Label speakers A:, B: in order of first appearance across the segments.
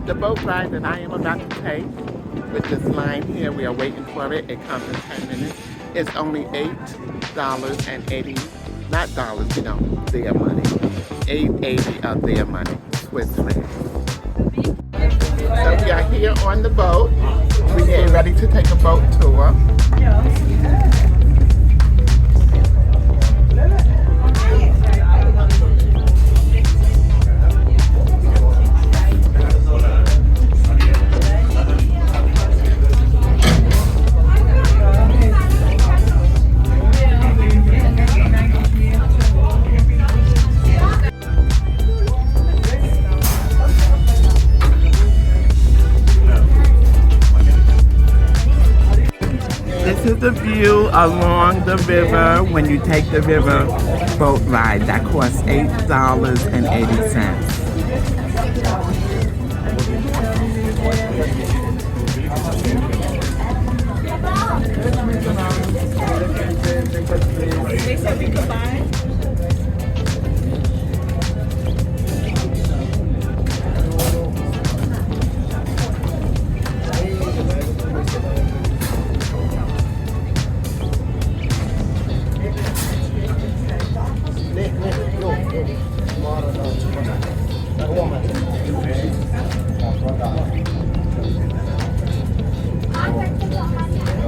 A: The boat ride that I am about to take with this line here, we are waiting for it. It comes in 10 minutes. It's only $8.80, not dollars, you know, their money. $8.80 of their money, Swiss francs. So we are here on the boat. We're getting ready to take a boat tour. This is the view along the river when you take the river boat ride. That costs $8.80.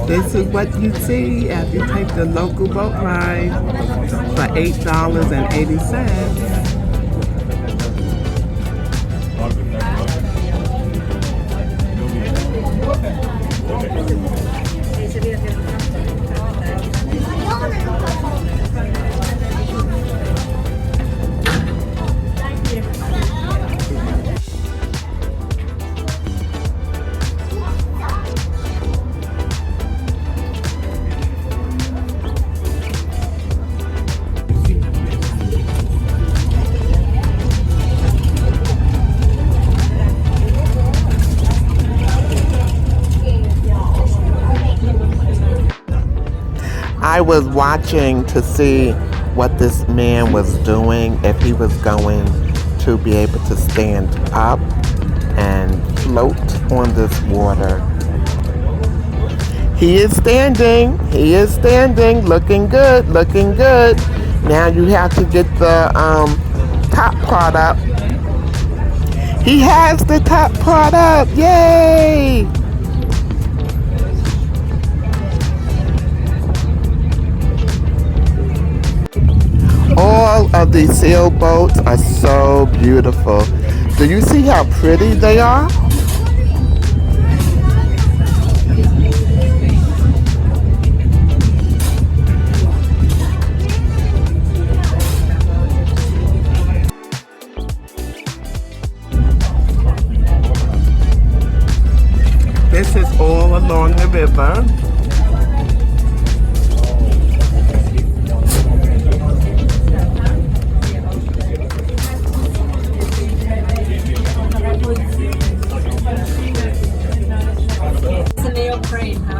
A: This is what you see as you take the local boat ride for $8.80. I was watching to see what this man was doing, if he was going to be able to stand up and float on this water. He is standing, looking good, looking good. Now you have to get the top part up. He has the top part up, yay! All of these sailboats are so beautiful. Do you see how pretty they are? This is all along the river.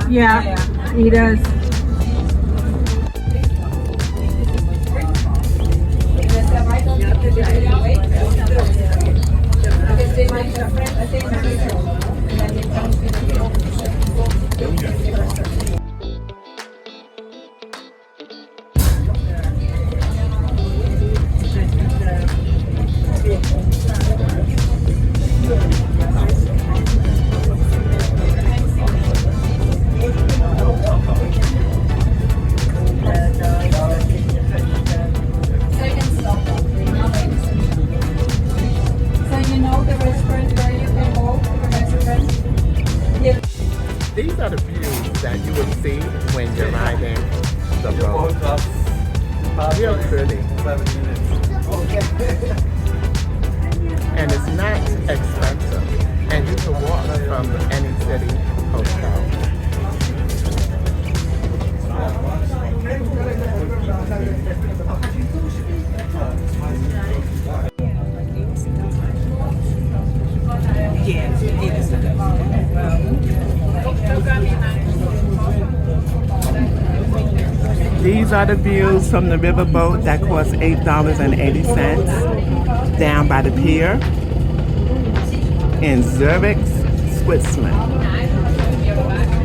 B: Yeah, he does.
A: These are the views that you will see when you're riding the boat. Real pretty. And it's not expensive. And you can walk from any city hotel. These are the views from the riverboat that cost $8.80 down by the pier. in Zurich, Switzerland.